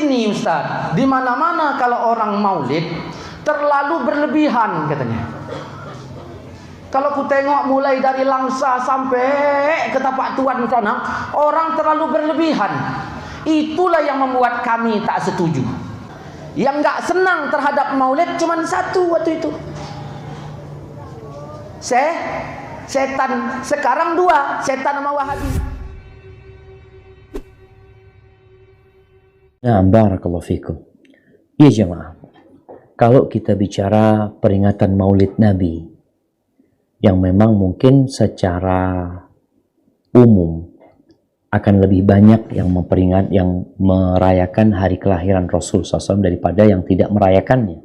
ini Ustaz, di mana-mana kalau orang maulid terlalu berlebihan katanya. Kalau ku tengok mulai dari Langsa sampai ke Tapak Tuan sana, orang terlalu berlebihan. Itulah yang membuat kami tak setuju. Yang enggak senang terhadap maulid cuma satu waktu itu. Setan. Sekarang dua, setan sama Wahabi. Nah, barakallahu fikum. Ya jemaah, kalau kita bicara peringatan Maulid Nabi yang memang mungkin secara umum akan lebih banyak yang merayakan hari kelahiran Rasul SAW daripada yang tidak merayakannya.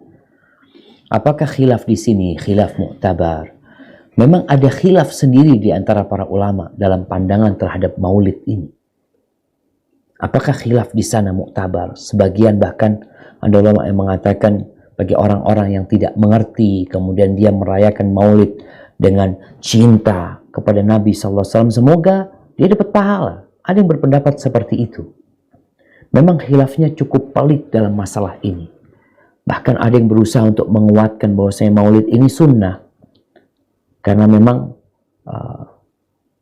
Apakah khilaf di sini khilaf mu'tabar? Memang ada khilaf sendiri di antara para ulama dalam pandangan terhadap Maulid ini. Apakah khilaf di sana mu'tabar? Sebagian bahkan ada ulama yang mengatakan bagi orang-orang yang tidak mengerti kemudian dia merayakan Maulid dengan cinta kepada Nabi SAW, semoga dia dapat pahala. Ada yang berpendapat seperti itu. Memang khilafnya cukup pelik dalam masalah ini. Bahkan ada yang berusaha untuk menguatkan bahwasanya Maulid ini sunnah. Karena memang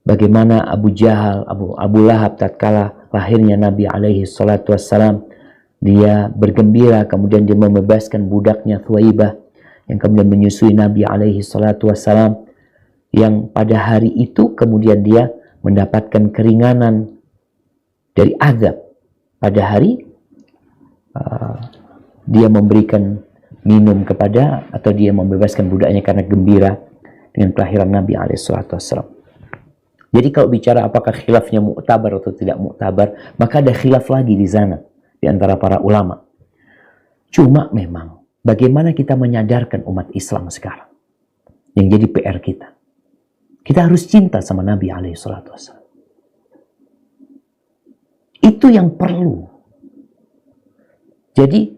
bagaimana Abu Jahal, Abu Lahab tatkala lahirnya Nabi alaihi salatu wassalam, dia bergembira, kemudian dia membebaskan budaknya Thuwaibah yang kemudian menyusui Nabi alaihi salatu wassalam, yang pada hari itu kemudian dia mendapatkan keringanan dari azab. Pada hari dia memberikan minum kepada, atau dia membebaskan budaknya karena gembira dengan kelahiran Nabi alaihi salatu wassalam. Jadi kalau bicara apakah khilafnya mu'tabar atau tidak mu'tabar, maka ada khilaf lagi di sana di antara para ulama. Cuma memang bagaimana kita menyadarkan umat Islam sekarang yang jadi PR kita. Kita harus cinta sama Nabi alaihi salatu wassalam. Itu yang perlu. Jadi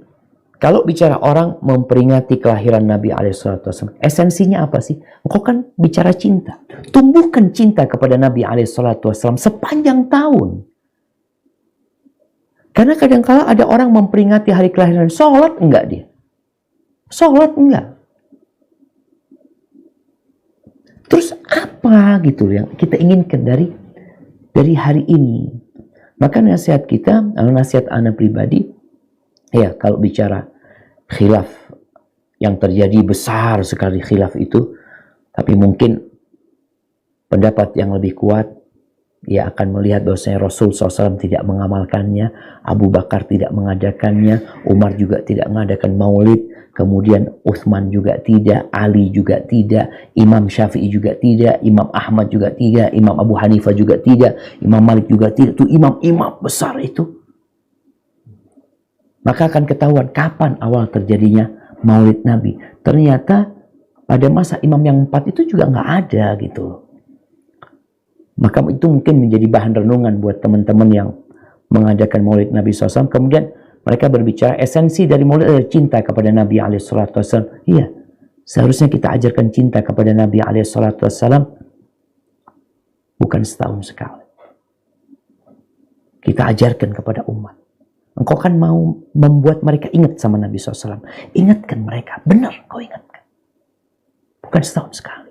kalau bicara orang memperingati kelahiran Nabi alaihi salatu wassalam, esensinya apa sih? Engkau kan bicara cinta. Tumbuhkan cinta kepada Nabi alaihi salatu wassalam sepanjang tahun. Karena kadang-kala ada orang memperingati hari kelahiran, sholat enggak dia? Sholat enggak? Terus apa gitu yang kita inginkan dari hari ini? Maka nasihat kita, nasihat ana pribadi, ya kalau bicara khilaf yang terjadi besar sekali khilaf itu, tapi mungkin pendapat yang lebih kuat, ia akan melihat bahwasanya Rasul SAW tidak mengamalkannya, Abu Bakar tidak mengadakannya, Umar juga tidak mengadakan maulid, kemudian Utsman juga tidak, Ali juga tidak, Imam Syafi'i juga tidak, Imam Ahmad juga tidak, Imam Abu Hanifah juga tidak, Imam Malik juga tidak. Itu imam-imam besar itu. Maka akan ketahuan kapan awal terjadinya maulid Nabi. Ternyata pada masa imam yang 4 itu juga nggak ada gitu. Maka itu mungkin menjadi bahan renungan buat teman-teman yang mengadakan maulid Nabi SAW. Kemudian mereka berbicara esensi dari maulid adalah cinta kepada Nabi SAW. Iya, seharusnya kita ajarkan cinta kepada Nabi SAW bukan setahun sekali. Kita ajarkan kepada umat. Engkau kan mau membuat mereka ingat sama Nabi SAW. Ingatkan mereka, benar kau ingatkan. Bukan setahun sekali.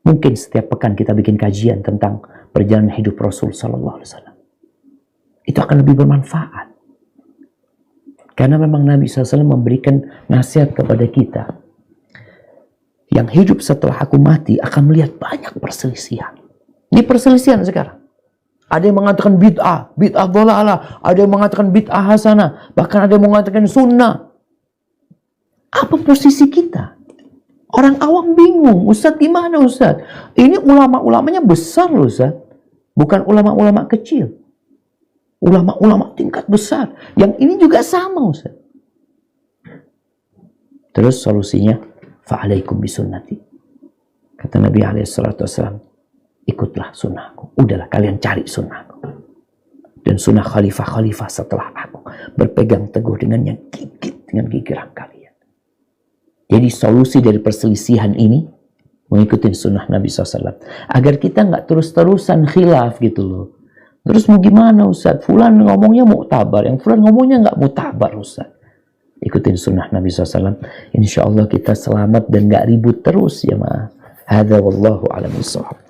Mungkin setiap pekan kita bikin kajian tentang perjalanan hidup Rasul SAW. Itu akan lebih bermanfaat. Karena memang Nabi SAW memberikan nasihat kepada kita. Yang hidup setelah aku mati akan melihat banyak perselisihan. Ini perselisihan sekarang. Ada yang mengatakan bid'ah dhalalah, ada yang mengatakan bid'ah hasanah, bahkan ada yang mengatakan sunnah. Apa posisi kita? Orang awam bingung, Ustadz gimana Ustadz? Ini ulama-ulamanya besar loh Ustadz, bukan ulama-ulama kecil. Ulama-ulama tingkat besar, yang ini juga sama Ustadz. Terus solusinya, fa'alaikum bisunnati. Kata Nabi SAW, ikutlah sunnahku. Udahlah kalian cari sunnahku. Dan sunnah khalifah-khalifah setelah aku. Berpegang teguh dengan yang gigit, dengan gigiran kalian. Jadi solusi dari perselisihan ini, mengikuti sunnah Nabi SAW. Agar kita nggak terus-terusan khilaf gitu loh. Terus mau gimana Ustaz? Fulan ngomongnya muktabar, yang fulan ngomongnya nggak muktabar Ustaz. Ikutin sunnah Nabi SAW. Insya Allah kita selamat dan nggak ribut terus ya ma. Hadza wallahu a'lam bishawab.